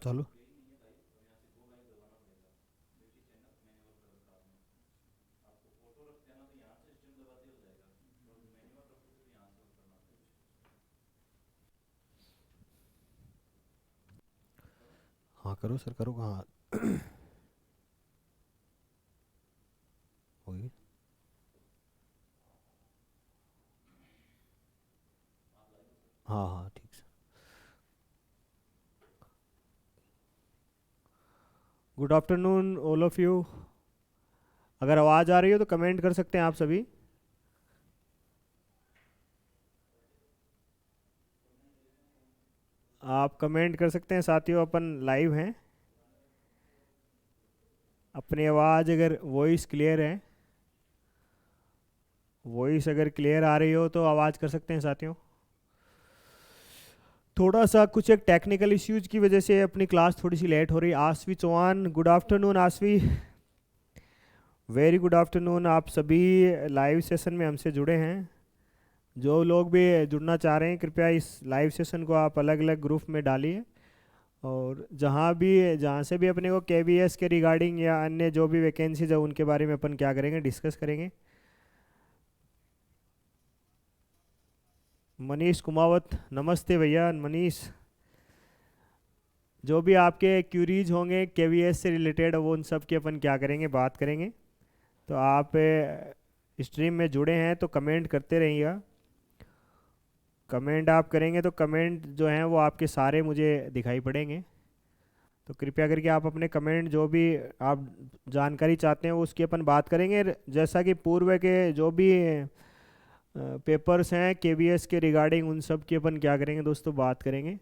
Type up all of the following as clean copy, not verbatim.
चलो। हाँ करो सर, करो। हाँ होगी। हाँ हाँ ठीक है। Good afternoon all of you. अगर आवाज़ आ रही हो तो कमेंट कर सकते हैं आप सभी। आप कमेंट कर सकते हैं साथियों, अपन लाइव हैं। अपनी आवाज़ अगर वॉइस क्लियर है, वॉइस अगर क्लियर आ रही हो तो आवाज़ कर सकते हैं साथियों। थोड़ा सा कुछ एक टेक्निकल इश्यूज की वजह से अपनी क्लास थोड़ी सी लेट हो रही है। Aasvi Chauhan, good afternoon Aasvi. Very good afternoon. आप सभी लाइव सेशन में हमसे जुड़े हैं। जो लोग भी जुड़ना चाह रहे हैं, कृपया इस लाइव सेशन को आप अलग अलग ग्रुप में डालिए। और जहाँ से भी अपने को केवीएस के रिगार्डिंग या अन्य जो भी वैकेंसीज है उनके बारे में अपन क्या करेंगे, डिस्कस करेंगे। मनीष कुमावत, नमस्ते भैया मनीष। जो भी आपके क्यूरीज होंगे केवीएस से रिलेटेड, वो उन सब की अपन क्या करेंगे, बात करेंगे। तो आप स्ट्रीम में जुड़े हैं तो कमेंट करते रहिएगा। कमेंट आप करेंगे तो कमेंट जो हैं वो आपके सारे मुझे दिखाई पड़ेंगे। तो कृपया करके आप अपने कमेंट जो भी आप जानकारी चाहते हैं उसकी अपन बात करेंगे। जैसा कि पूर्व के जो भी पेपर्स हैं केवीएस के रिगार्डिंग, उन सब की अपन क्या करेंगे दोस्तों, बात करेंगे।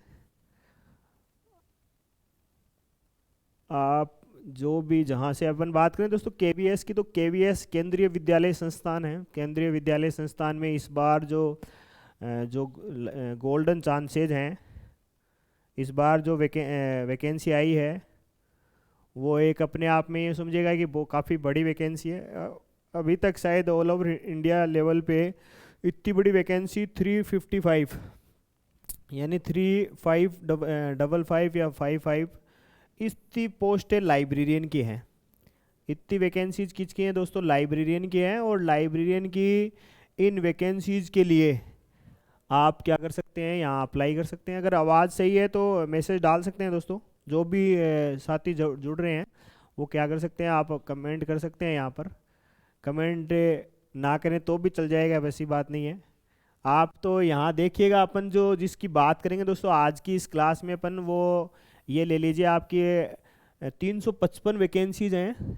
आप जो भी जहाँ से अपन बात करें दोस्तों केवीएस की, तो केवीएस केंद्रीय विद्यालय संस्थान है। केंद्रीय विद्यालय संस्थान में इस बार जो गोल्डन चांसेज हैं, इस बार जो वैकेंसी आई है वो एक अपने आप में ये समझिएगा कि वो काफ़ी बड़ी वैकेंसी है। अभी तक शायद ऑल ओवर इंडिया लेवल पे इतनी बड़ी वैकेंसी 355, यानी 3555 या 55 इतनी पोस्ट है लाइब्रेरियन की हैं। इतनी वैकेंसीज किसकी हैं दोस्तों, लाइब्रेरियन की हैं। और लाइब्रेरियन की इन वैकेंसीज के लिए आप क्या कर सकते हैं, यहाँ अप्लाई कर सकते हैं। अगर आवाज़ सही है तो मैसेज डाल सकते हैं दोस्तों। जो भी साथी जुड़ रहे हैं वो क्या कर सकते हैं, आप कमेंट कर सकते हैं यहाँ पर। कमेंट ना करें तो भी चल जाएगा, वैसी बात नहीं है। आप तो यहाँ देखिएगा, अपन जो जिसकी बात करेंगे दोस्तों आज की इस क्लास में, अपन वो ये ले लीजिए आपकी 355 वैकेंसीज हैं।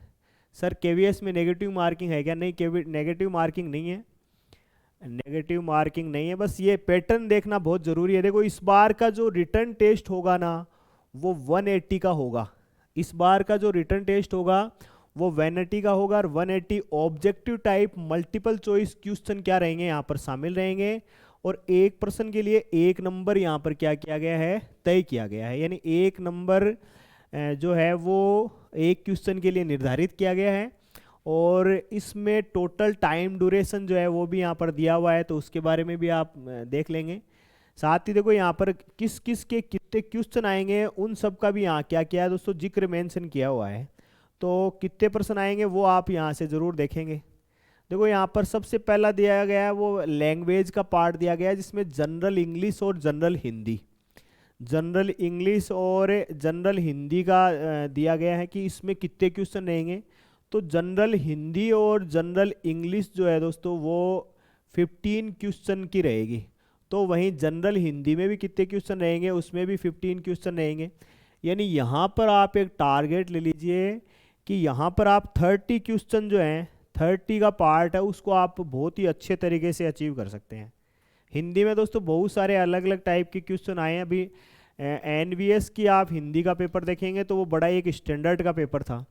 सर केवीएस में नेगेटिव मार्किंग है क्या? नहीं, नेगेटिव मार्किंग नहीं है। नेगेटिव मार्किंग नहीं है, बस ये पैटर्न देखना बहुत ज़रूरी है। देखो इस बार का जो रिटर्न टेस्ट होगा ना वो 180 का होगा। इस बार का जो रिटर्न टेस्ट होगा वो 180 का होगा। और 180 objective type multiple choice question क्या रहेंगे, यहाँ पर शामिल रहेंगे। और एक पर्सन के लिए एक नंबर यहाँ पर क्या किया गया है, तय किया गया है। यानी एक नंबर जो है वो एक क्वेश्चन के लिए निर्धारित किया गया है। और इसमें टोटल टाइम ड्यूरेशन जो है वो भी यहाँ पर दिया हुआ है, तो उसके बारे में भी आप देख लेंगे। साथ ही देखो यहाँ पर किस किस के कितने क्वेश्चन आएंगे उन सब का भी यहाँ क्या किया है दोस्तों, जिक्र मेंशन किया हुआ है। तो कितने पर्सन आएंगे वो आप यहाँ से ज़रूर देखेंगे। देखो यहाँ पर सबसे पहला दिया गया है वो लैंग्वेज का पार्ट दिया गया है, जिसमें जनरल इंग्लिश और जनरल हिंदी, जनरल इंग्लिश और जनरल हिंदी का दिया गया है कि इसमें कितने क्वेश्चन रहेंगे। तो जनरल हिंदी और जनरल इंग्लिश जो है दोस्तों वो 15 क्वेश्चन की रहेगी। तो वहीं जनरल हिंदी में भी कितने क्वेश्चन रहेंगे, उसमें भी 15 क्वेश्चन रहेंगे। यानी यहाँ पर आप एक टारगेट ले लीजिए कि यहाँ पर आप 30 क्वेश्चन जो हैं, 30 का पार्ट है उसको आप बहुत ही अच्छे तरीके से अचीव कर सकते हैं। हिंदी में दोस्तों बहुत सारे अलग अलग टाइप के क्वेश्चन आए हैं। अभी एनवीएस की आप हिंदी का पेपर देखेंगे तो वो बड़ा एक स्टैंडर्ड का पेपर था।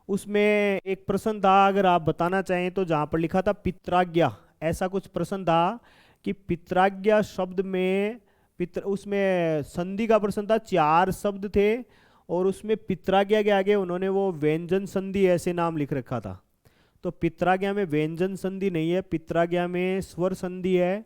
उसमें एक प्रश्न था, अगर आप बताना चाहें तो, जहाँ पर लिखा था पित्राज्ञा, ऐसा कुछ प्रश्न था कि पित्राज्ञा शब्द में पित्र, उसमें संधि का प्रश्न था, 4 शब्द थे। और उसमें पित्राज्ञा के आगे उन्होंने वो व्यंजन संधि ऐसे नाम लिख रखा था। तो पित्राज्ञा में व्यंजन संधि नहीं है, पित्राज्ञा में स्वर संधि है।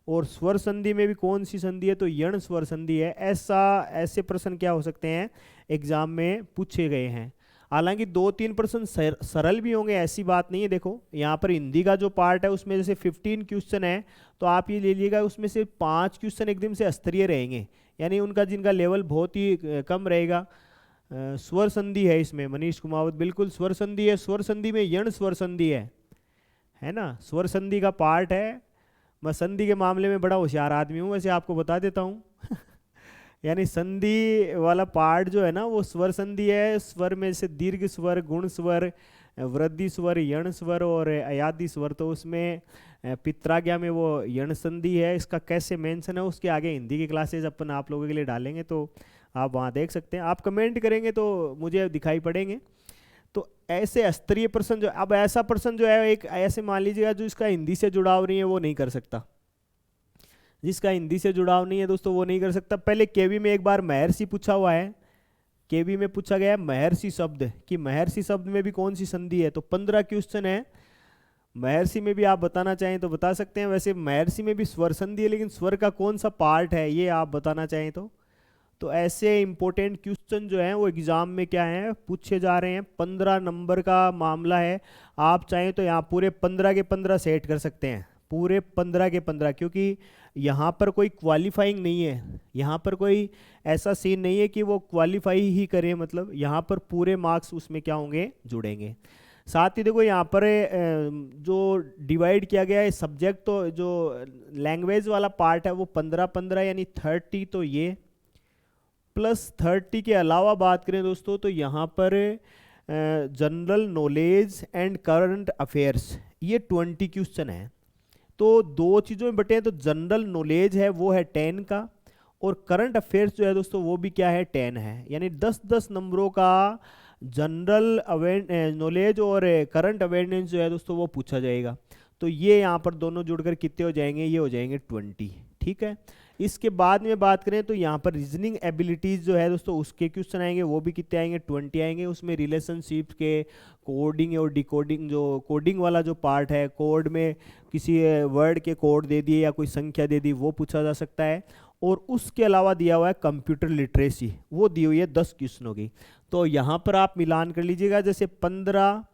और स्वर संधि में भी कौन सी संधि है, तो यण स्वर संधि है। ऐसे प्रश्न क्या हो सकते हैं, एग्जाम में पूछे गए हैं। हालांकि 2-3 प्रश्न सरल भी होंगे, ऐसी बात नहीं है। देखो यहाँ पर हिंदी का जो पार्ट है उसमें जैसे 15 क्वेश्चन है, तो आप ये ले लीजिएगा उसमें से 5 क्वेश्चन एकदम से स्तरीय रहेंगे, यानी उनका जिनका लेवल बहुत ही कम रहेगा। स्वर संधि है इसमें, मनीष कुमावत, बिल्कुल स्वर संधि है। स्वर संधि में यण स्वर संधि है ना, स्वर संधि का पार्ट है। मैं संधि के मामले में बड़ा होशियार आदमी हूँ, वैसे आपको बता देता हूँ। यानी संधि वाला पार्ट जो है ना वो स्वर संधि है। स्वर में से दीर्घ स्वर, गुण स्वर, वृद्धि स्वर, यण स्वर और अयादि स्वर, तो उसमें पित्राज्ञा में वो यण संधि है। इसका कैसे मेंशन है उसके आगे हिंदी की क्लासेज अपन आप लोगों के लिए डालेंगे, तो आप वहाँ देख सकते हैं। आप कमेंट करेंगे तो मुझे दिखाई पड़ेंगे। तो ऐसे स्तरीय प्रश्न जो, अब ऐसा प्रश्न जो है एक ऐसे मान लीजिएगा जो इसका हिंदी से जुड़ाव नहीं है वो नहीं कर सकता, जिसका हिंदी से जुड़ाव नहीं है दोस्तों वो नहीं कर सकता। पहले केवी में एक बार महर्षि पूछा हुआ है, केवी में पूछा गया है महर्षि शब्द, कि महर्षि शब्द में भी कौन सी संधि है, तो 15 क्वेश्चन है। महर्षि में भी आप बताना चाहें तो बता सकते हैं। वैसे महर्षि में भी स्वर संधि है, लेकिन स्वर का कौन सा पार्ट है ये आप बताना चाहें तो ऐसे इंपॉर्टेंट क्वेश्चन जो हैं वो एग्जाम में क्या है पूछे जा रहे हैं। 15 नंबर का मामला है। आप चाहें तो यहाँ पूरे 15 के 15 सेट कर सकते हैं, पूरे 15 के 15, क्योंकि यहाँ पर कोई क्वालिफाइंग नहीं है, यहाँ पर कोई ऐसा सीन नहीं है कि वो क्वालिफाई ही करे, मतलब यहाँ पर पूरे मार्क्स उसमें क्या होंगे, जुड़ेंगे। साथ ही देखो यहाँ पर जो डिवाइड किया गया है सब्जेक्ट, तो जो लैंग्वेज वाला पार्ट है वो 15-15 यानी 30, तो ये प्लस 30 के अलावा बात करें दोस्तों तो यहाँ पर general knowledge and current affairs ये 20 क्वेश्चन है। तो दो चीज़ों में बटे हैं, तो जनरल नॉलेज है वो है 10 का, और करंट अफेयर्स जो है दोस्तों वो भी क्या है 10 है, यानी 10-10 नंबरों का जनरल नॉलेज और करंट अवेयरनेस जो है दोस्तों वो पूछा जाएगा। तो ये यहाँ पर दोनों जुड़कर कितने हो जाएंगे, ये हो जाएंगे 20, ठीक है। इसके बाद में बात करें तो यहाँ पर रीजनिंग एबिलिटीज़ जो है दोस्तों उसके क्वेश्चन आएंगे, वो भी कितने आएंगे 20 आएंगे। उसमें रिलेशनशिप के, कोडिंग और डिकोडिंग, जो कोडिंग वाला जो पार्ट है, कोड में किसी वर्ड के कोड दे दिए या कोई संख्या दे दी वो पूछा जा सकता है। और उसके अलावा दिया हुआ है कंप्यूटर लिटरेसी, वो दी हुई है 10 क्वेश्चनों की। तो यहाँ पर आप मिलान कर लीजिएगा, जैसे 15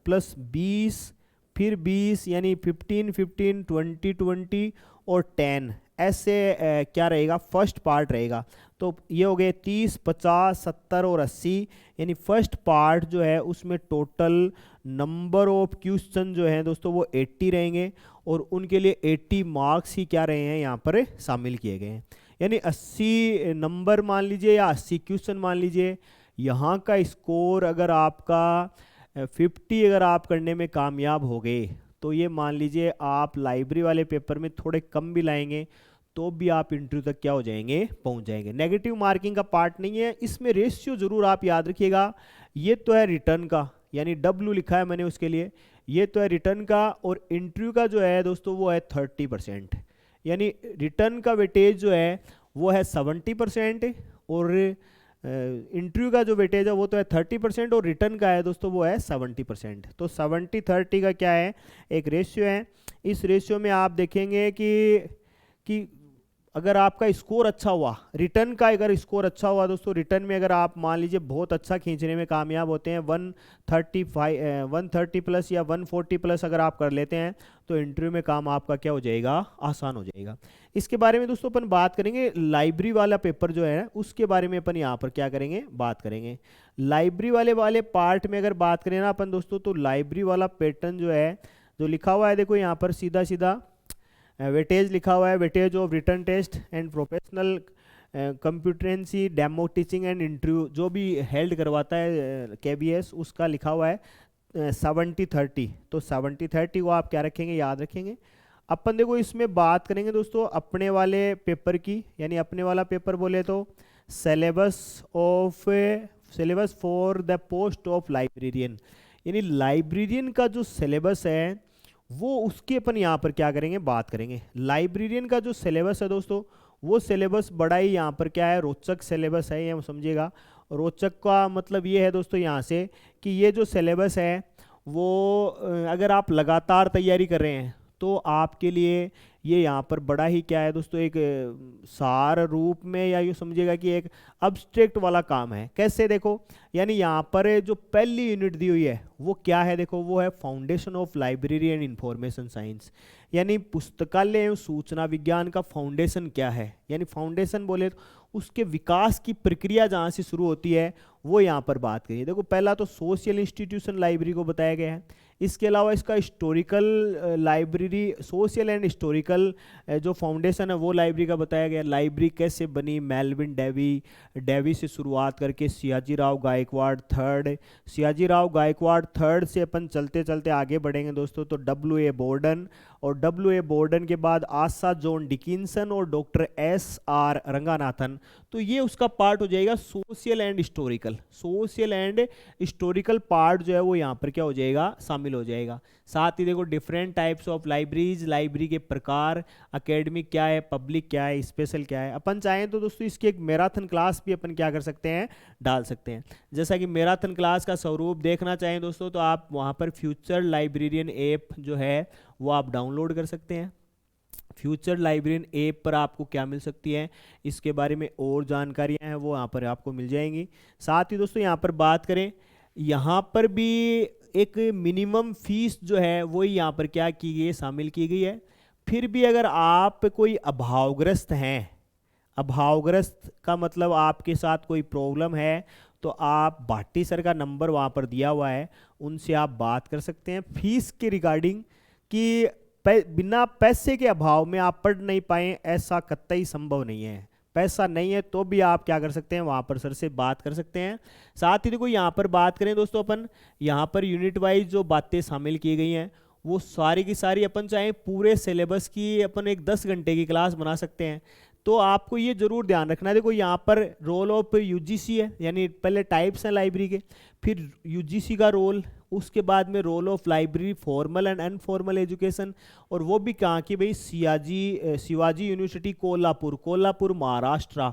प्लस 20 फिर 20 यानी 15, 20 और 10, ऐसे क्या रहेगा फर्स्ट पार्ट रहेगा। तो ये हो गए 30, 50, 70 और 80, यानी फर्स्ट पार्ट जो है उसमें टोटल नंबर ऑफ क्वेश्चन जो है दोस्तों वो 80 रहेंगे, और उनके लिए 80 मार्क्स ही क्या रहे हैं यहाँ पर शामिल किए गए हैं। यानी 80 नंबर मान लीजिए या 80 क्वेश्चन मान लीजिए। यहाँ का स्कोर अगर आपका 50 अगर आप करने में कामयाब हो गए तो ये मान लीजिए आप लाइब्रेरी वाले पेपर में थोड़े कम भी लाएंगे तो भी आप इंटरव्यू तक क्या हो जाएंगे, पहुंच जाएंगे। नेगेटिव मार्किंग का पार्ट नहीं है इसमें। रेशियो जरूर आप याद रखिएगा। ये तो है रिटर्न का, यानी W लिखा है मैंने उसके लिए, ये तो है रिटर्न का, और इंटरव्यू का जो है दोस्तों वो है 30%, यानी रिटर्न का वेटेज जो है वो है 70%, और इंटरव्यू का जो वेटेज है वो तो है 30%, और रिटर्न का है दोस्तों वो है 70%। तो 70-30 का क्या है, एक रेशियो है। इस रेशियो में आप देखेंगे कि अगर आपका स्कोर अच्छा हुआ, रिटर्न का अगर स्कोर अच्छा हुआ दोस्तों, रिटर्न में अगर आप मान लीजिए बहुत अच्छा खींचने में कामयाब होते हैं, 130 प्लस या 140 प्लस अगर आप कर लेते हैं तो इंटरव्यू में काम आपका क्या हो जाएगा, आसान हो जाएगा। इसके बारे में दोस्तों अपन बात करेंगे। लाइब्रेरी वाला पेपर जो है उसके बारे में अपन यहाँ पर क्या करेंगे, बात करेंगे। लाइब्रेरी वाले पार्ट में अगर बात करें ना अपन दोस्तों, तो लाइब्रेरी वाला पैटर्न जो है जो लिखा हुआ है, देखो यहाँ पर सीधा सीधा वेटेज लिखा हुआ है, weightage of written test and professional competency demo teaching and interview जो भी हेल्ड करवाता है KBS, उसका लिखा हुआ है 70-30। तो 70-30 को आप क्या रखेंगे, याद रखेंगे। अपन देखो इसमें बात करेंगे दोस्तों अपने वाले पेपर की, यानी अपने वाला पेपर बोले तो syllabus for the post of librarian, यानी लाइब्रेरियन का जो सिलेबस है वो उसके अपन यहाँ पर क्या करेंगे, बात करेंगे। लाइब्रेरियन का जो सिलेबस है दोस्तों वो सिलेबस बड़ा ही यहाँ पर क्या है, रोचक सिलेबस है, ये समझिएगा। रोचक का मतलब ये है दोस्तों यहाँ से कि ये जो सिलेबस है वो अगर आप लगातार तैयारी कर रहे हैं दोस्तों आपके लिए ये यहाँ पर बड़ा ही क्या है दोस्तों, एक सार रूप में, या यूँ समझिएगा कि एक अब्स्ट्रैक्ट वाला काम है। कैसे देखो, यानी यहाँ पर जो पहली यूनिट दी हुई है वो क्या है, देखो वो है foundation of library and information science, यानी पुस्तकालय एवं सूचना विज्ञान का फाउंडेशन क्या है। यानी फाउंडेशन बोले तो उसके विकास की प्रक्रिया जहाँ से शुरू होती है वो यहाँ पर बात करिए। देखो पहला तो सोशल इंस्टीट्यूशन लाइब्रेरी को बताया गया है, इसके अलावा इसका historical library, social and historical जो फाउंडेशन है वो लाइब्रेरी का बताया गया। लाइब्रेरी कैसे बनी, मेलविन डेवी से शुरुआत करके सियाजीराव गायकवाड़ थर्ड, सियाजीराव गायकवाड़ थर्ड से अपन चलते चलते आगे बढ़ेंगे दोस्तों तो डब्ल्यू ए बोर्डन, और डब्ल्यू ए बोर्डन के बाद आशा जॉन डिकिंसन और डॉक्टर एस आर रंगानाथन। तो ये उसका पार्ट हो जाएगा social and historical. Social and historical part जो है वो यहाँ पर क्या हो जाएगा, शामिल हो जाएगा। साथ ही देखो different types of libraries, library के प्रकार, एकेडमिक क्या है, पब्लिक क्या है, स्पेशल क्या है। अपन चाहें तो दोस्तों इसकी एक मैराथन क्लास भी अपन क्या कर सकते हैं, डाल सकते हैं। जैसा कि मैराथन क्लास का स्वरूप देखना चाहें दोस्तों तो आप वहाँ पर फ्यूचर लाइब्रेरियन ऐप जो है वो आप डाउनलोड कर सकते हैं। फ्यूचर लाइब्रेरियन ऐप पर आपको क्या मिल सकती है, इसके बारे में और जानकारियां हैं वो यहाँ पर आपको मिल जाएंगी। साथ ही दोस्तों यहाँ पर बात करें, यहाँ पर भी एक मिनिमम फीस जो है वो यहाँ पर क्या की गई है, शामिल की गई है। फिर भी अगर आप कोई अभावग्रस्त हैं, अभावग्रस्त का मतलब आपके साथ कोई प्रॉब्लम है, तो आप भाटी सर का नंबर वहाँ पर दिया हुआ है, उनसे आप बात कर सकते हैं फीस के रिगार्डिंग, कि बिना पैसे के अभाव में आप पढ़ नहीं पाए ऐसा कतई संभव नहीं है। पैसा नहीं है तो भी आप क्या कर सकते हैं, वहाँ पर सर से बात कर सकते हैं। साथ ही देखो यहाँ पर बात करें दोस्तों, अपन यहाँ पर यूनिट वाइज जो बातें शामिल की गई हैं वो सारी की सारी अपन चाहे पूरे सिलेबस की अपन एक 10 घंटे की क्लास बना सकते हैं। तो आपको ये जरूर ध्यान रखना है, देखो यहाँ पर रोल ऑफ यूजीसी है, यानी पहले टाइप्स हैं लाइब्रेरी के, फिर यूजीसी का रोल, उसके बाद में role of library formal and informal education, और वो भी कहाँ की भाई, शिवाजी यूनिवर्सिटी कोल्हापुर, कोल्हापुर महाराष्ट्र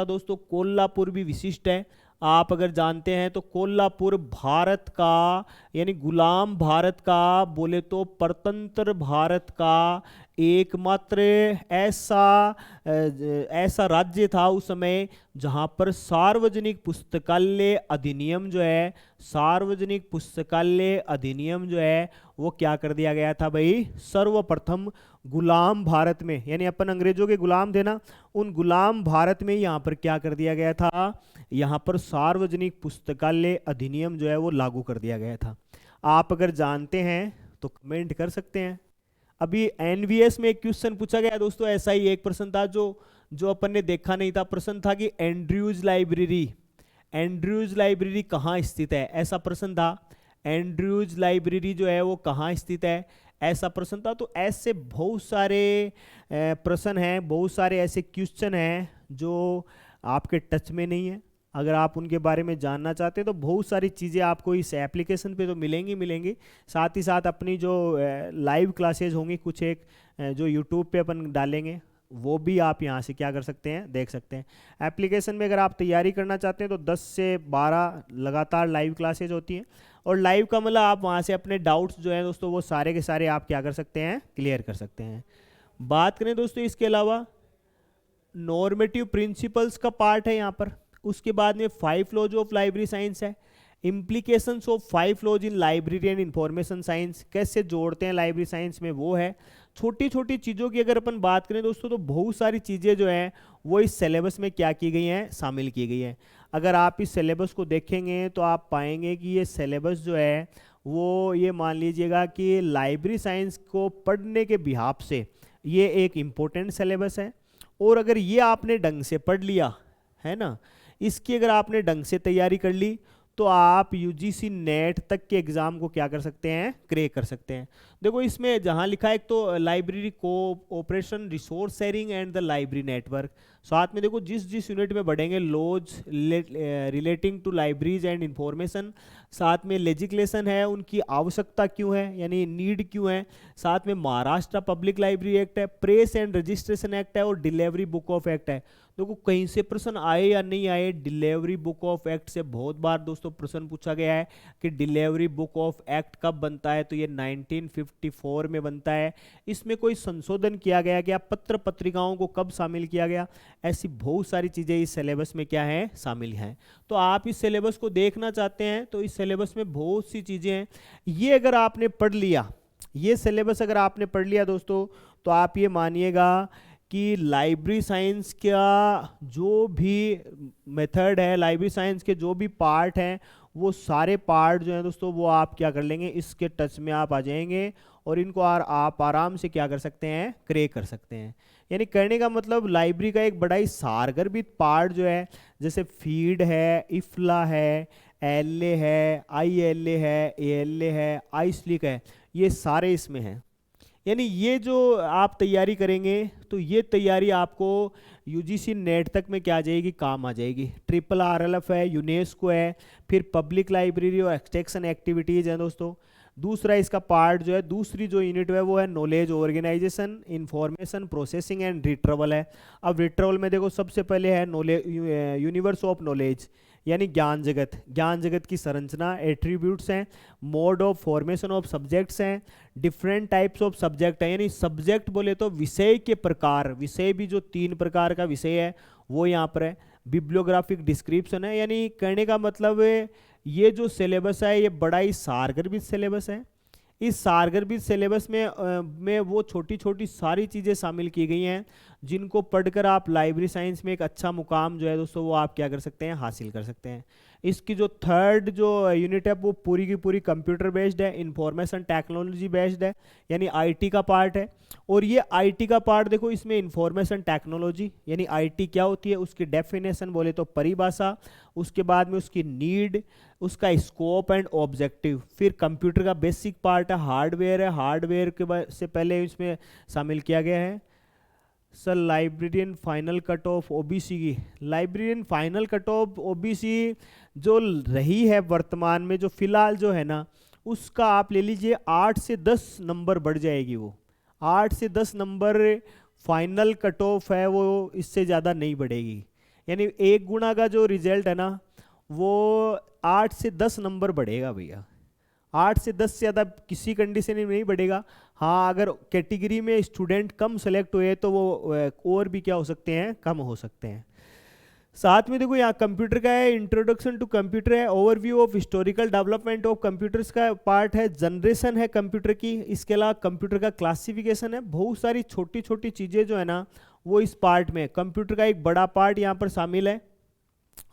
दोस्तों। कोल्हापुर भी विशिष्ट है, आप अगर जानते हैं तो कोल्हापुर भारत का, यानी गुलाम भारत का बोले तो परतंत्र भारत का एकमात्र ऐसा राज्य था उस समय जहां पर सार्वजनिक पुस्तकालय अधिनियम जो है, सार्वजनिक पुस्तकालय अधिनियम जो है वो क्या कर दिया गया था भाई, सर्वप्रथम गुलाम भारत में, यानी अपन अंग्रेजों के गुलाम थे ना, उन गुलाम भारत में यहाँ पर क्या कर दिया गया था, यहाँ पर सार्वजनिक पुस्तकालय अधिनियम जो है वो लागू कर दिया गया था। आप अगर जानते हैं तो कमेंट कर सकते हैं। अभी एनवीएस में एक क्वेश्चन पूछा गया दोस्तों, ऐसा ही एक प्रश्न था जो अपन ने देखा नहीं था। प्रश्न था कि एंड्रयूज लाइब्रेरी कहाँ स्थित है, ऐसा प्रश्न था। एंड्रयूज लाइब्रेरी जो है वो कहाँ स्थित है, ऐसा प्रश्न था। तो ऐसे बहुत सारे प्रश्न हैं, बहुत सारे ऐसे क्वेश्चन हैं जो आपके टच में नहीं है। अगर आप उनके बारे में जानना चाहते हैं तो बहुत सारी चीज़ें आपको इस एप्लीकेशन पे तो मिलेंगी। साथ ही साथ अपनी जो लाइव क्लासेज होंगी कुछ एक जो यूट्यूब पे अपन डालेंगे, वो भी आप यहाँ से क्या कर सकते हैं, देख सकते हैं। एप्लीकेशन में अगर आप तैयारी करना चाहते हैं तो 10 से 12 लगातार लाइव क्लासेज होती हैं, और लाइव का मतलब आप वहाँ से अपने डाउट्स जो हैं दोस्तों वो सारे के सारे आप क्या कर सकते हैं, क्लियर कर सकते हैं। बात करें दोस्तों इसके अलावा नॉर्मेटिव प्रिंसिपल्स का पार्ट है यहाँ पर, उसके बाद में 5 लॉज ऑफ लाइब्रेरी साइंस है, implications of 5 laws in library and information science, कैसे जोड़ते हैं लाइब्रेरी साइंस में वो है। छोटी छोटी चीज़ों की अगर अपन बात करें दोस्तों तो बहुत सारी चीज़ें जो हैं वो इस सिलेबस में क्या की गई हैं, शामिल की गई हैं। अगर आप इस सिलेबस को देखेंगे तो आप पाएंगे कि ये सिलेबस जो है वो ये मान लीजिएगा कि लाइब्रेरी साइंस को पढ़ने के बिहाफ से ये एक इम्पोर्टेंट सिलेबस है। और अगर ये आपने ढंग से पढ़ लिया है ना, इसकी अगर आपने ढंग से तैयारी कर ली तो आप यूजीसी नेट तक के एग्जाम को क्या कर सकते हैं, क्रैक कर सकते हैं। देखो इसमें जहां लिखा है एक तो library cooperation, resource sharing and the library network, साथ में देखो जिस यूनिट में बढ़ेंगे laws relating to libraries and information, साथ में लेजिस्लेशन है, उनकी आवश्यकता क्यों है, यानी नीड क्यों है, साथ में महाराष्ट्र पब्लिक लाइब्रेरी एक्ट है, प्रेस एंड रजिस्ट्रेशन एक्ट है, और डिलीवरी बुक ऑफ एक्ट है। देखो कहीं से प्रश्न आए या नहीं आए, डिलीवरी बुक ऑफ एक्ट से बहुत बार दोस्तों प्रश्न पूछा गया है कि डिलीवरी बुक ऑफ एक्ट कब बनता है, तो ये 1954 में बनता है। इसमें कोई संशोधन किया गया क्या, पत्र पत्रिकाओं को कब शामिल किया गया, ऐसी बहुत सारी चीज़ें इस सिलेबस में क्या है, शामिल हैं। तो आप इस सिलेबस को देखना चाहते हैं तो इस सिलेबस में बहुत सी चीज़ें हैं। ये अगर आपने पढ़ लिया, ये सिलेबस अगर आपने पढ़ लिया दोस्तों, तो आप ये मानिएगा कि लाइब्रेरी साइंस का जो भी मेथड है, लाइब्रेरी साइंस के जो भी पार्ट हैं, वो सारे पार्ट जो हैं दोस्तों वो आप क्या कर लेंगे, इसके टच में आप आ जाएंगे और इनको आप आराम से क्या कर सकते हैं, क्रैक कर सकते हैं। यानी करने का मतलब लाइब्रेरी का एक बड़ा ही सारगर्भित पार्ट जो है, जैसे फीड है, इफ्ला है, एलए है, ILA है, ALA है, आईस्लिक है, ये सारे इसमें हैं। यानी ये जो आप तैयारी करेंगे तो ये तैयारी आपको UGC नेट तक में क्या आ जाएगी, काम आ जाएगी। RRLF है, यूनेस्को है, फिर पब्लिक लाइब्रेरी और एक्सटेंशन एक्टिविटीज़ हैं दोस्तों। दूसरा इसका पार्ट जो है, दूसरी जो यूनिट है वो है knowledge organisation, information processing and retrieval है। अब रिट्रीवल में देखो सबसे पहले है नॉलेज, यूनिवर्स ऑफ नॉलेज, यानी ज्ञान जगत, ज्ञान जगत की संरचना, एट्रीब्यूट्स हैं, mode of formation of subjects हैं, डिफरेंट टाइप्स ऑफ सब्जेक्ट हैं। यानी सब्जेक्ट बोले तो विषय के प्रकार, विषय भी जो 3 प्रकार का विषय है वो यहाँ पर है। बिब्लियोग्राफिक डिस्क्रिप्शन है, यानी कहने का मतलब ये जो सिलेबस है ये बड़ा ही सारगर्भित सिलेबस है। इस सारगर्भित सिलेबस में वो छोटी छोटी सारी चीज़ें शामिल की गई हैं जिनको पढ़कर आप लाइब्रेरी साइंस में एक अच्छा मुकाम जो है दोस्तों वो आप क्या कर सकते हैं, हासिल कर सकते हैं। इसकी जो थर्ड जो यूनिट है वो पूरी की पूरी कंप्यूटर बेस्ड है, इंफॉर्मेशन टेक्नोलॉजी बेस्ड है, यानी IT का पार्ट है। और ये IT का पार्ट देखो, इसमें इंफॉर्मेशन टेक्नोलॉजी यानी IT क्या होती है, उसकी डेफिनेशन बोले तो परिभाषा, उसके बाद में उसकी नीड, उसका स्कोप एंड ऑब्जेक्टिव, फिर कंप्यूटर का बेसिक पार्ट है, हार्डवेयर है, हार्डवेयर के बाद से पहले इसमें शामिल किया गया है। Sir librarian final cut off OBC की, librarian final cut off OBC जो रही है वर्तमान में, जो फिलहाल जो है ना, उसका आप ले लीजिए 8 से 10 नंबर बढ़ जाएगी। वो 8 से 10 नंबर फाइनल कट ऑफ है, वो इससे ज़्यादा नहीं बढ़ेगी। यानी 1 गुना का जो रिजल्ट है ना वो 8 से 10 नंबर बढ़ेगा भैया, 8 से 10 से ज़्यादा किसी कंडीशन में नहीं बढ़ेगा। हाँ अगर कैटेगरी में स्टूडेंट कम सेलेक्ट हुए तो वो और भी क्या हो सकते हैं, कम हो सकते हैं। साथ में देखो यहाँ कंप्यूटर का है, इंट्रोडक्शन टू कंप्यूटर है, overview of historical development of computers का पार्ट है, जनरेशन है कंप्यूटर की, इसके अलावा कंप्यूटर का क्लासिफिकेशन है। बहुत सारी छोटी छोटी चीज़ें जो है ना वो इस पार्ट में, कंप्यूटर का एक बड़ा पार्ट यहाँ पर शामिल है।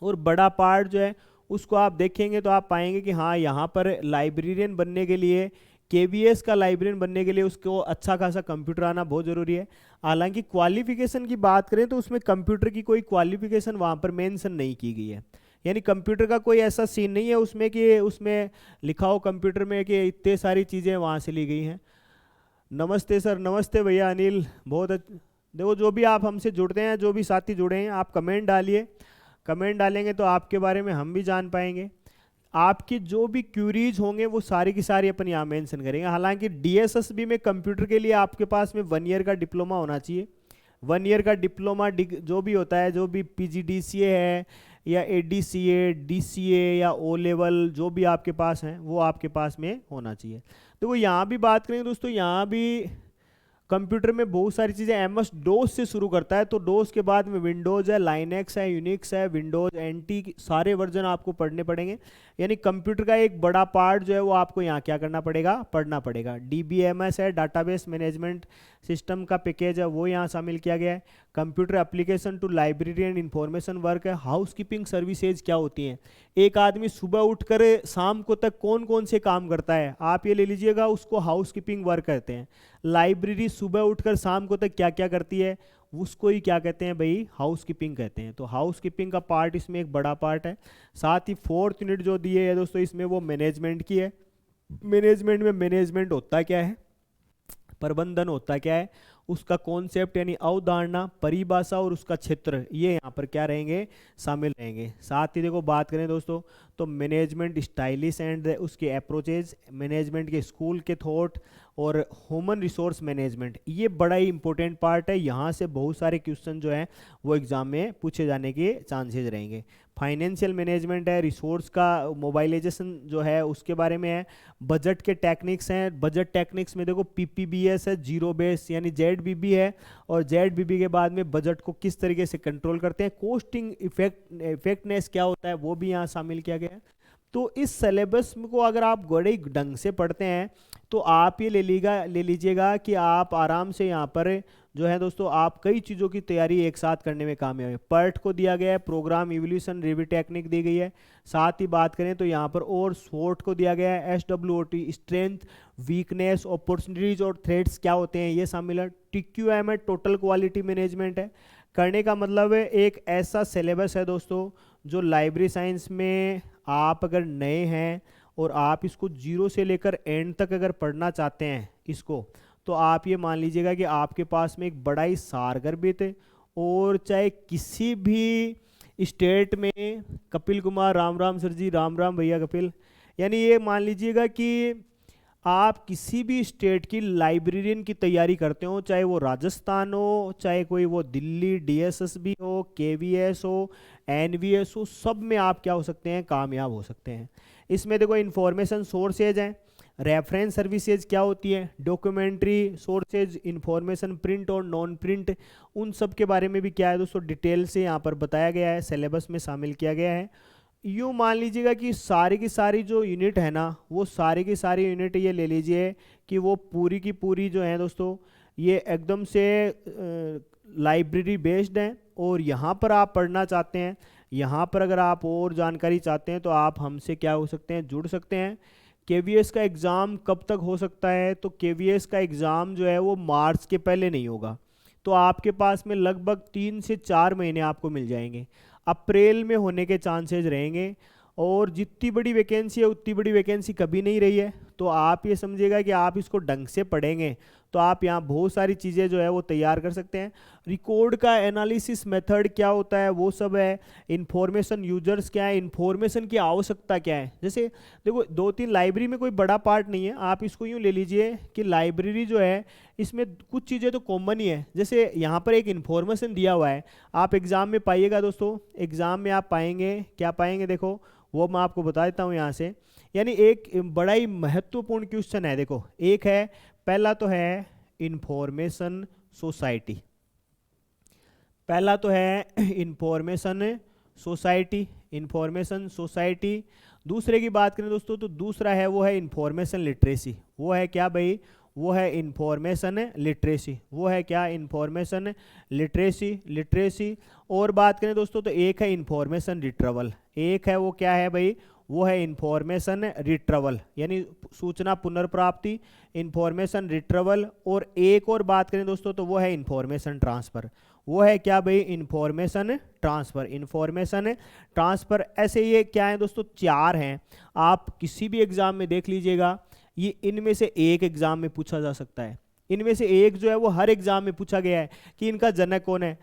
और बड़ा पार्ट जो है उसको आप देखेंगे तो आप पाएंगे कि हाँ यहाँ पर लाइब्रेरियन बनने के लिए, KVS का लाइब्रेरियन बनने के लिए उसको अच्छा खासा कंप्यूटर आना बहुत ज़रूरी है। हालांकि क्वालिफिकेशन की बात करें तो उसमें कंप्यूटर की कोई क्वालिफिकेशन वहाँ पर मेंशन नहीं की गई है। यानी कंप्यूटर का कोई ऐसा सीन नहीं है उसमें कि उसमें लिखा हो कंप्यूटर में कि इतने सारी चीज़ें वहाँ से ली गई हैं। नमस्ते सर, नमस्ते भैया अनिल, बहुत देखो जो भी आप हमसे जुड़ते हैं, जो भी साथी जुड़े हैं, आप कमेंट डालिए, कमेंट डालेंगे तो आपके बारे में हम भी जान पाएंगे। आपकी जो भी क्यूरीज होंगे वो सारी की सारी अपन यहाँ मेंशन करेंगे। हालांकि DSSB में कंप्यूटर के लिए आपके पास में 1 ईयर का डिप्लोमा होना चाहिए। 1 ईयर का डिप्लोमा जो भी होता है, जो भी PGDCA है या ADCA, DCA या O लेवल जो भी आपके पास हैं वो आपके पास में होना चाहिए। तो वो यहाँ भी बात करेंगे दोस्तों, यहाँ भी कंप्यूटर में बहुत सारी चीज़ें MS DOS से शुरू करता है, तो DOS के बाद में विंडोज़ है, लाइनेक्स है, यूनिक्स है, विंडोज़ NT, सारे वर्जन आपको पढ़ने पड़ेंगे। यानी कंप्यूटर का एक बड़ा पार्ट जो है वो आपको यहाँ क्या करना पड़ेगा, पढ़ना पड़ेगा। DBMS है, डाटाबेस मैनेजमेंट सिस्टम का पैकेज है, वो यहाँ शामिल किया गया है। Computer application to library and information work है। हाउस कीपिंग सर्विसेज क्या होती हैं, एक आदमी सुबह उठकर शाम को तक कौन कौन से काम करता है, आप ये ले लीजिएगा, उसको हाउस कीपिंग वर्क कहते हैं। लाइब्रेरी सुबह उठकर शाम को तक क्या क्या करती है, उसको ही क्या कहते हैं भाई, हाउस कीपिंग कहते हैं। तो हाउस कीपिंग का पार्ट इसमें एक बड़ा पार्ट है। साथ ही 4th यूनिट जो दी है दोस्तों इसमें वो मैनेजमेंट की है। मैनेजमेंट में मैनेजमेंट होता क्या है, प्रबंधन होता क्या है, उसका कॉन्सेप्ट यानी अवधारणा, परिभाषा और उसका क्षेत्र, ये यहाँ पर क्या रहेंगे, शामिल रहेंगे। साथ ही देखो बात करें दोस्तों तो मैनेजमेंट स्टाइलिश एंड उसके अप्रोचेज, मैनेजमेंट के स्कूल के थॉट और ह्यूमन रिसोर्स मैनेजमेंट, ये बड़ा ही इंपॉर्टेंट पार्ट है। यहाँ से बहुत सारे क्वेश्चन जो हैं वो एग्जाम में पूछे जाने के चांसेस रहेंगे। फाइनेंशियल मैनेजमेंट है, रिसोर्स का मोबाइलाइजेशन जो है उसके बारे में है। बजट के टेक्निक्स हैं, बजट टेक्निक्स में देखो पीपीबीएस है, जीरो बेस यानी जेडबीबी है, और जेडबीबी के बाद में बजट को किस तरीके से कंट्रोल करते हैं, कोस्टिंग इफेक्टनेस क्या होता है वो भी यहाँ शामिल किया गया है। तो इस सिलेबस को अगर आप बड़े ढंग से पढ़ते हैं तो आप ये ले लीजिएगा कि आप आराम से यहाँ पर जो है दोस्तों आप कई चीज़ों की तैयारी एक साथ करने में कामयाब है। पर्ट को दिया गया है, प्रोग्राम इवोल्यूशन रिव्यू टेक्निक दी गई है। साथ ही बात करें तो यहाँ पर और SWOT को दिया गया है, SWOT स्ट्रेंथ, वीकनेस, अपॉर्चुनिटीज और थ्रेट्स क्या होते हैं ये शामिल है। TQM है, टोटल क्वालिटी मैनेजमेंट है। करने का मतलब है एक ऐसा सिलेबस है दोस्तों जो लाइब्रेरी साइंस में आप अगर नए हैं और आप इसको जीरो से लेकर एंड तक अगर पढ़ना चाहते हैं इसको, तो आप ये मान लीजिएगा कि आपके पास में एक बड़ा ही सारगर्भित और चाहे किसी भी स्टेट में, कपिल कुमार, राम राम सर जी, राम राम भैया कपिल, यानी ये मान लीजिएगा कि आप किसी भी स्टेट की लाइब्रेरियन की तैयारी करते हो, चाहे वो राजस्थान हो, चाहे कोई वो दिल्ली डीएसएसबी हो, केवीएस हो, एनवीएस हो, सब में आप क्या हो सकते हैं, कामयाब हो सकते हैं। इसमें देखो इंफॉर्मेशन सोर्सेज हैं, रेफरेंस सर्विसेज क्या होती है, डॉक्यूमेंट्री सोर्सेज, इंफॉर्मेशन प्रिंट और नॉन प्रिंट, उन सब के बारे में भी क्या है दोस्तों डिटेल से यहाँ पर बताया गया है, सिलेबस में शामिल किया गया है। यूँ मान लीजिएगा कि सारी की सारी जो यूनिट है ना, वो सारी की सारी यूनिट ये ले लीजिए कि वो पूरी की पूरी जो है दोस्तों ये एकदम से लाइब्रेरी बेस्ड है। और यहाँ पर आप पढ़ना चाहते हैं, यहाँ पर अगर आप और जानकारी चाहते हैं तो आप हमसे क्या हो सकते हैं, जुड़ सकते हैं। केवीएस का एग्ज़ाम कब तक हो सकता है, तो केवीएस का एग्ज़ाम जो है वो मार्च के पहले नहीं होगा, तो आपके पास में लगभग 3 से 4 महीने आपको मिल जाएंगे। अप्रैल में होने के चांसेस रहेंगे, और जितनी बड़ी वैकेंसी है उतनी बड़ी वैकेंसी कभी नहीं रही है। तो आप ये समझिएगा कि आप इसको ढंग से पढ़ेंगे तो आप यहाँ बहुत सारी चीज़ें जो है वो तैयार कर सकते हैं। रिकॉर्ड का एनालिसिस मेथड क्या होता है वो सब है, इंफॉर्मेशन यूजर्स क्या है, इंफॉर्मेशन की आवश्यकता क्या है। जैसे देखो 2-3 लाइब्रेरी में कोई बड़ा पार्ट नहीं है, आप इसको यूँ ले लीजिए कि लाइब्रेरी जो है इसमें कुछ चीज़ें तो कॉमन ही है। जैसे यहाँ पर एक इन्फॉर्मेशन दिया हुआ है, आप एग्ज़ाम में पाइएगा दोस्तों, एग्ज़ाम में आप पाएंगे क्या पाएंगे, देखो वो मैं आपको बता देता हूँ यहाँ से। यानी एक बड़ा ही महत्वपूर्ण क्वेश्चन है, देखो एक है, पहला तो है इंफॉर्मेशन सोसाइटी, पहला तो है इंफॉर्मेशन सोसाइटी, इंफॉर्मेशन सोसाइटी। दूसरे की बात करें दोस्तों तो दूसरा है वो है इंफॉर्मेशन लिटरेसी, वो है क्या भाई, वो है इंफॉर्मेशन लिटरेसी, वो है क्या, इंफॉर्मेशन लिटरेसी। और बात करें दोस्तों तो एक है इंफॉर्मेशन रिट्रवल, एक है वो क्या है भाई, वो है इंफॉर्मेशन रिट्रवल यानी सूचना पुनर्प्राप्ति, इंफॉर्मेशन रिट्रवल। और एक और बात करें दोस्तों तो वो है इंफॉर्मेशन ट्रांसफ़र, वो है क्या भाई, इंफॉर्मेशन ट्रांसफ़र, इंफॉर्मेशन ट्रांसफ़र। ऐसे ये क्या है दोस्तों, 4 हैं, आप किसी भी एग्ज़ाम में देख लीजिएगा, ये इनमें से एक एग्ज़ाम में पूछा जा सकता है, इनमें से एक जो है वो हर एग्ज़ाम में पूछा गया है कि इनका जनक कौन है।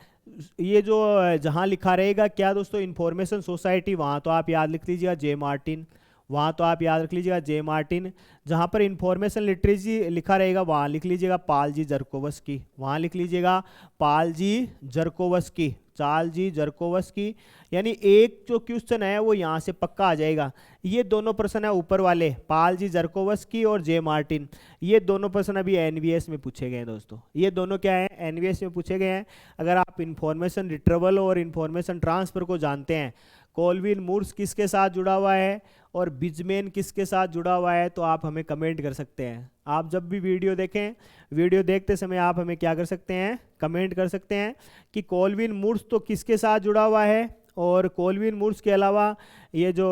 ये जो जहाँ लिखा रहेगा क्या दोस्तों, इंफॉर्मेशन सोसाइटी, वहाँ तो आप याद लिख लीजिएगा जे मार्टिन, वहाँ तो आप याद रख लीजिएगा जे मार्टिन। जहाँ पर इंफॉर्मेशन लिटरेसी लिखा रहेगा वहाँ लिख लीजिएगा पाल जी जरकोवस्की, वहाँ लिख लीजिएगा पाल जी जरकोवस्की, चार्ल जी जरकोवस्की। यानी एक जो क्वेश्चन है वो यहाँ से पक्का आ जाएगा। ये दोनों प्रश्न है ऊपर वाले, पाल जी जरकोवस्की और जे मार्टिन, ये दोनों प्रश्न अभी एनवीएस में पूछे गए हैं दोस्तों, ये दोनों क्या है, एनवीएस में पूछे गए हैं। अगर आप इंफॉर्मेशन रिट्रीवल और इंफॉर्मेशन ट्रांसफ़र को जानते हैं, कोलविन मूर्स किसके साथ जुड़ा हुआ है और बिजमेन किसके साथ जुड़ा हुआ है, तो आप हमें कमेंट कर सकते हैं। आप जब भी वीडियो देखें, वीडियो देखते समय आप हमें क्या कर सकते हैं, कमेंट कर सकते हैं कि कोलविन मूर्स तो किसके साथ जुड़ा हुआ है, और कोलविन मूर्स के अलावा ये जो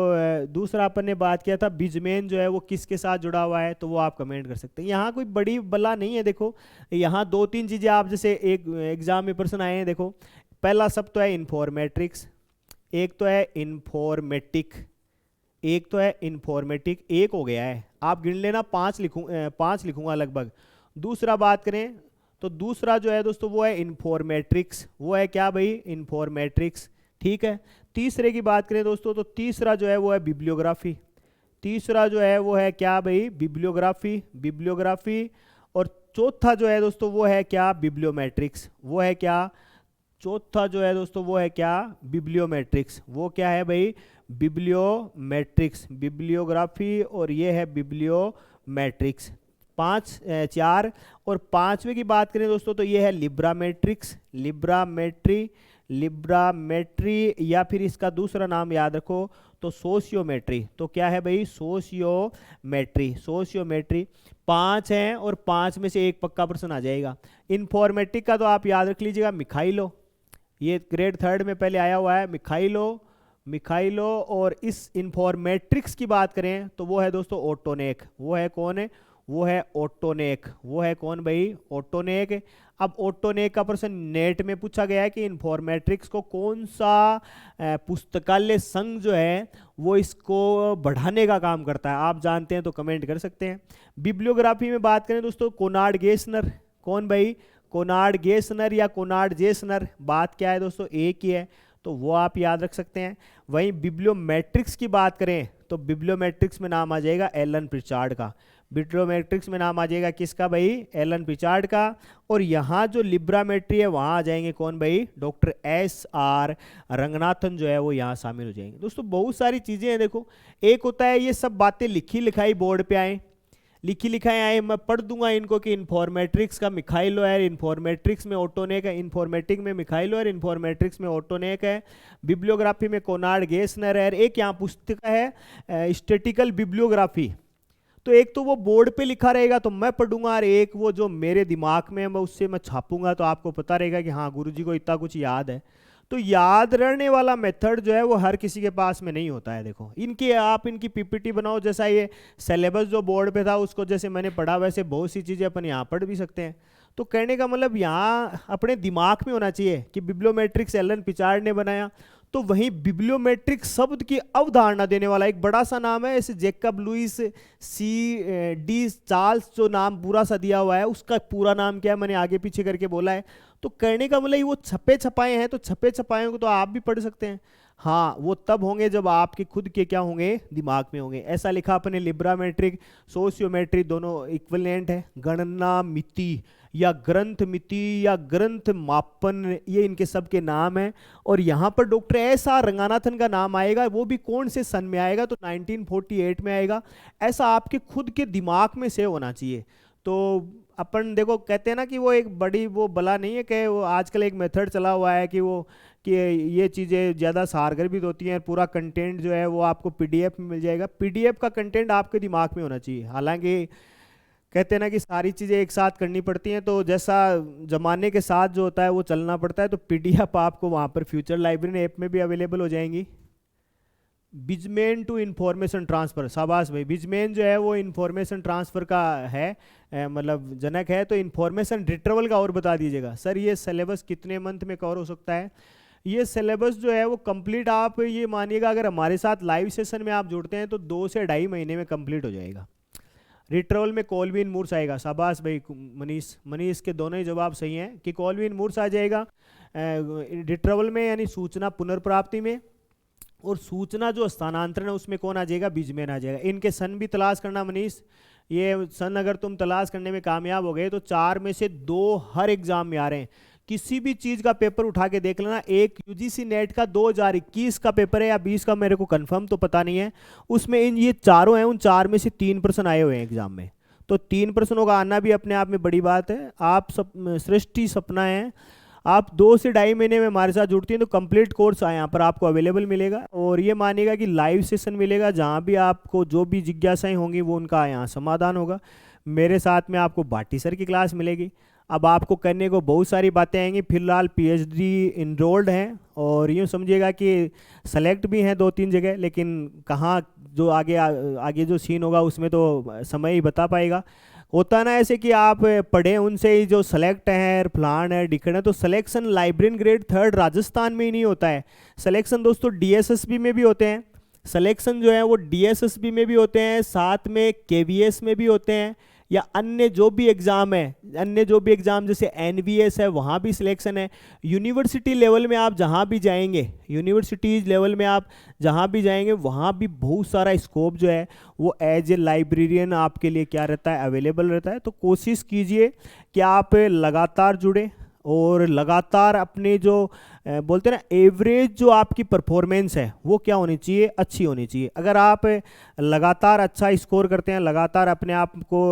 दूसरा अपन ने बात किया था बिजमेन जो है वो किसके साथ जुड़ा हुआ है, तो वो आप कमेंट कर सकते हैं। यहाँ कोई बड़ी बला नहीं है, देखो यहाँ 2-3 चीज़ें आप जैसे एक एग्जाम में प्रश्न आए हैं, देखो पहला सब तो है इन्फॉर्मेट्रिक्स, एक तो है इन्फॉर्मेटिक, एक तो है इन्फॉर्मेटिक, एक हो गया है, आप गिन लेना 5 लिखूंगा लगभग। दूसरा बात करें तो दूसरा जो है दोस्तों वो है इन्फॉर्मेट्रिक्स, वो है क्या भाई, इन्फॉर्मेट्रिक्स, ठीक है। तीसरे की बात करें दोस्तों तो तीसरा जो है वो है बिब्लियोग्राफी, तीसरा जो है वो है क्या भाई, बिब्लियोग्राफी, बिब्लियोग्राफी। और चौथा जो है दोस्तों वो है क्या, बिब्लियोमेट्रिक्स, वो है क्या, चौथा जो है दोस्तों वो है क्या, बिब्लियोमेट्रिक्स, वो क्या है भाई, बिब्लियोमेट्रिक्स, बिब्लियोग्राफी और ये है बिब्लियोमेट्रिक्स। चार। और पांचवे की बात करें दोस्तों तो ये है लिब्रामेट्रिक्स, लिब्रामेट्री, लिब्रामेट्री, या फिर इसका दूसरा नाम याद रखो तो सोशियोमेट्री। तो क्या है भाई, सोशियोमेट्री, सोशियोमेट्री। पांच हैं और पांच में से एक पक्का प्रश्न आ जाएगा। इन्फॉर्मेटिक का तो आप याद रख लीजिएगा, मिखाइलो, ये ग्रेड 3 में पहले आया हुआ है, मिखाइलो, मिखाइलो। और इस इन्फॉर्मेट्रिक्स की बात करें तो वो है दोस्तों ओटोनेक, वो है कौन है, वो है ओटोनेक, वो है कौन भाई, ओटोनेक। अब ओटोनेक का प्रश्न नेट में पूछा गया है कि इन्फॉर्मेट्रिक्स को कौन सा पुस्तकालय संघ जो है वो इसको बढ़ाने का काम करता है, आप जानते हैं तो कमेंट कर सकते हैं। बिब्लियोग्राफी में बात करें दोस्तों कोनार्ड गेसनर, कौन भाई, कोनार्ड गेसनर या कोनार्ड जेसनर, बात क्या है दोस्तों एक ही है, तो वो आप याद रख सकते हैं। वहीं बिब्लियोमेट्रिक्स की बात करें तो बिब्लियोमेट्रिक्स में नाम आ जाएगा एलन प्रिचार्ड का, बिब्लियोमेट्रिक्स में नाम आ जाएगा किसका भाई, एलन प्रिचार्ड का। और यहाँ जो लिब्रामेट्री है वहाँ आ जाएंगे कौन भाई, डॉक्टर SR रंगनाथन जो है वो यहाँ शामिल हो जाएंगे। दोस्तों बहुत सारी चीज़ें हैं, देखो एक होता है ये सब बातें लिखी लिखाई बोर्ड पे आए, लिखी लिखाई आए, मैं पढ़ दूंगा इनको कि इन्फॉर्मेट्रिक्स का मिखाइलो है, इन्फॉर्मेट्रिक्स में ओटोनेक है, इन्फॉर्मेटिक में मिखाइलो है, इन्फॉर्मेट्रिक्स में ओटोनेक है, बिब्लियोग्राफी में कोनार्ड गेसनर है। एक यहाँ पुस्तक है स्टैटिकल बिब्लियोग्राफी, तो एक तो वो बोर्ड पे लिखा रहेगा तो मैं पढ़ूंगा, और एक वो जो मेरे दिमाग में मैं उससे मैं छापूंगा तो आपको पता रहेगा कि हाँ गुरुजी को इतना कुछ याद है। तो याद रहने वाला मेथड जो है वो हर किसी के पास में नहीं होता है। देखो इनकी आप इनकी PPT बनाओ, जैसा ये सिलेबस जो बोर्ड पे था उसको जैसे मैंने पढ़ा वैसे बहुत सी चीज़ें अपन यहाँ पढ़ भी सकते हैं। तो कहने का मतलब यहाँ अपने दिमाग में होना चाहिए कि बिब्लियोमेट्रिक्स एलन प्रिचार्ड ने बनाया, तो वहीं बिब्लियोमेट्रिक शब्द की अवधारणा देने वाला एक बड़ा सा नाम है, ऐसे जैकब लुइस CD चार्ल्स जो नाम पूरा सा दिया हुआ है, उसका पूरा नाम क्या है मैंने आगे पीछे करके बोला है। तो कहने का मतलब वो छपे छपाए हैं, तो छपे छपाए को तो आप भी पढ़ सकते हैं, हाँ वो तब होंगे जब आपके खुद के क्या होंगे, दिमाग में होंगे। ऐसा लिखा अपने लिब्रामेट्रिक सोशियोमेट्री दोनों इक्विवेलेंट है, गणना मिति या ग्रंथ मिति या ग्रंथ मापन, ये इनके सब के नाम हैं। और यहाँ पर डॉक्टर SR रंगनाथन का नाम आएगा, वो भी कौन से सन में आएगा, तो 1948 में आएगा। ऐसा आपके खुद के दिमाग में से होना चाहिए। तो अपन देखो कहते हैं ना कि वो एक बड़ी वो बला नहीं है कि वो आजकल एक मेथड चला हुआ है कि वो कि ये चीज़ें ज़्यादा सारगर्भित होती हैं, पूरा कंटेंट जो है वो आपको PDF में मिल जाएगा। PDF का कंटेंट आपके दिमाग में होना चाहिए। हालांकि कहते हैं ना कि सारी चीज़ें एक साथ करनी पड़ती हैं, तो जैसा ज़माने के साथ जो होता है वो चलना पड़ता है। तो PDF आपको वहाँ पर फ्यूचर लाइब्रेरी ऐप में भी अवेलेबल हो जाएंगी। बिजमेन टू इंफॉर्मेशन ट्रांसफ़र, शाबाश भाई, बिजमेन जो है वो इंफॉर्मेशन ट्रांसफ़र का है, मतलब जनक है। तो इंफॉर्मेशन रिट्रीवल का और बता दीजिएगा सर, ये सिलेबस कितने मंथ में कवर हो सकता है। ये सिलेबस जो है वो कंप्लीट आप ये मानिएगा अगर हमारे साथ लाइव सेशन में आप जुड़ते हैं तो 2 से 2.5 महीने में कंप्लीट हो जाएगा। रिट्रीवल में कॉल्विन मूर्स आएगा, शाबाश भाई मनीष के दोनों ही जवाब सही हैं कि कॉल्विन मूर्स आ जाएगा रिट्रीवल में, यानी सूचना पुनर्प्राप्ति में। और सूचना जो स्थानांतरण है उसमें कौन आ जाएगा, बिजमेन आ जाएगा। इनके सन भी तलाश करना मनीष, ये सन अगर तुम तलाश करने में कामयाब हो गए तो 4 में से 2 हर एग्जाम में आ रहे हैं। किसी भी चीज़ का पेपर उठा के देख लेना, एक UGC नेट का 2021 का पेपर है या 20 का, मेरे को कंफर्म तो पता नहीं है, उसमें इन ये चारों हैं, उन 4 में से 3 प्रश्न आए हुए हैं एग्जाम में। तो 3 प्रश्नों का आना भी अपने आप में बड़ी बात है। आप सब सृष्टि सपना है, आप 2 से 2.5 महीने में हमारे साथ जुड़ती हैं तो कंप्लीट कोर्स यहाँ पर आपको अवेलेबल मिलेगा। और ये मानिएगा कि लाइव सेशन मिलेगा जहाँ भी आपको जो भी जिज्ञासाएं होंगी वो उनका यहाँ समाधान होगा। मेरे साथ में आपको भाटी सर की क्लास मिलेगी। अब आपको करने को बहुत सारी बातें आएंगी। फिलहाल PhD इनरोल्ड हैं और यूँ समझिएगा कि सेलेक्ट भी हैं 2-3 जगह, लेकिन कहाँ जो आगे जो सीन होगा उसमें तो समय ही बता पाएगा। होता ना ऐसे कि आप पढ़ें उनसे ही जो सेलेक्ट हैं, फलान है डिकड़ है, तो सिलेक्शन लाइब्रेरियन ग्रेड 3 राजस्थान में ही नहीं होता है। सिलेक्शन दोस्तों DSSB में भी होते हैं, सिलेक्शन जो है वो DSSB में भी होते हैं, साथ में KVS में भी होते हैं, या अन्य जो भी एग्ज़ाम है, अन्य जो भी एग्ज़ाम जैसे एनवीएस है वहाँ भी सिलेक्शन है। यूनिवर्सिटी लेवल में आप जहाँ भी जाएंगे, यूनिवर्सिटीज़ लेवल में आप जहाँ भी जाएंगे वहाँ भी बहुत सारा स्कोप जो है वो एज ए लाइब्रेरियन आपके लिए क्या रहता है, अवेलेबल रहता है। तो कोशिश कीजिए कि आप लगातार जुड़े और लगातार अपने जो बोलते हैं ना एवरेज जो आपकी परफॉर्मेंस है वो क्या होनी चाहिए, अच्छी होनी चाहिए। अगर आप लगातार अच्छा स्कोर करते हैं, लगातार अपने आप को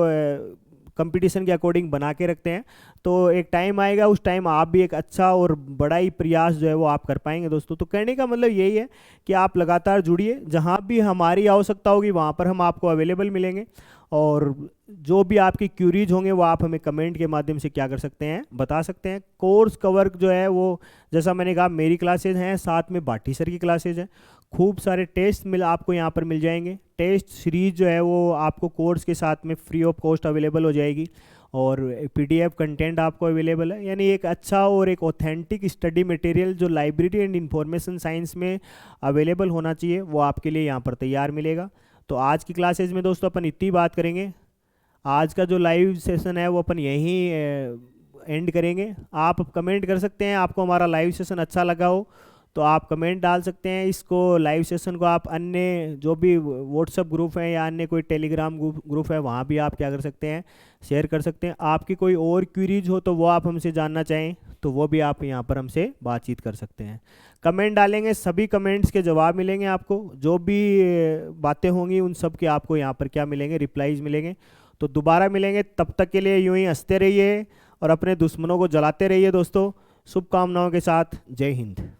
कंपटीशन के अकॉर्डिंग बना के रखते हैं, तो एक टाइम आएगा, उस टाइम आप भी एक अच्छा और बड़ा ही प्रयास जो है वो आप कर पाएंगे दोस्तों। तो कहने का मतलब यही है कि आप लगातार जुड़िए, जहाँ भी हमारी आवश्यकता होगी वहाँ पर हम आपको अवेलेबल मिलेंगे, और जो भी आपकी क्यूरीज होंगे वो आप हमें कमेंट के माध्यम से क्या कर सकते हैं, बता सकते हैं। कोर्स कवर जो है वो जैसा मैंने कहा मेरी क्लासेज हैं, साथ में भाटी सर की क्लासेज हैं। खूब सारे टेस्ट आपको यहाँ पर मिल जाएंगे। टेस्ट सीरीज जो है वो आपको कोर्स के साथ में फ्री ऑफ कॉस्ट अवेलेबल हो जाएगी, और पीडीएफ कंटेंट आपको अवेलेबल है। यानी एक अच्छा और एक ऑथेंटिक स्टडी मटेरियल जो लाइब्रेरी एंड इंफॉर्मेशन साइंस में अवेलेबल होना चाहिए वो आपके लिए यहाँ पर तैयार मिलेगा। तो आज की क्लासेज में दोस्तों अपन इतनी बात करेंगे। आज का जो लाइव सेशन है वो अपन यहीं एंड करेंगे। आप कमेंट कर सकते हैं, आपको हमारा लाइव सेशन अच्छा लगा हो तो आप कमेंट डाल सकते हैं। इसको लाइव सेशन को आप अन्य जो भी व्हाट्सएप ग्रुप है या अन्य कोई टेलीग्राम ग्रुप है वहाँ भी आप क्या कर सकते हैं, शेयर कर सकते हैं। आपकी कोई और क्वेरीज हो तो वो आप हमसे जानना चाहें तो वो भी आप यहाँ पर हमसे बातचीत कर सकते हैं। कमेंट डालेंगे, सभी कमेंट्स के जवाब मिलेंगे आपको, जो भी बातें होंगी उन सब के आपको यहाँ पर क्या मिलेंगे, रिप्लाईज मिलेंगे। तो दोबारा मिलेंगे, तब तक के लिए यूँ ही हंसते रहिए और अपने दुश्मनों को जलाते रहिए दोस्तों। शुभकामनाओं के साथ, जय हिंद।